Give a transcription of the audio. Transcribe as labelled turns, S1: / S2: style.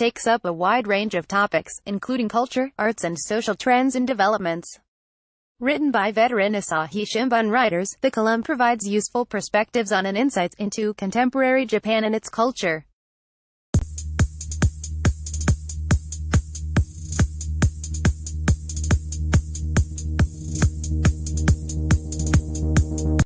S1: takes up a wide range of topics, including culture, arts and social trends and developments. Written by veteran Asahi Shimbun writers, the column provides useful perspectives on and insights into contemporary Japan and its culture.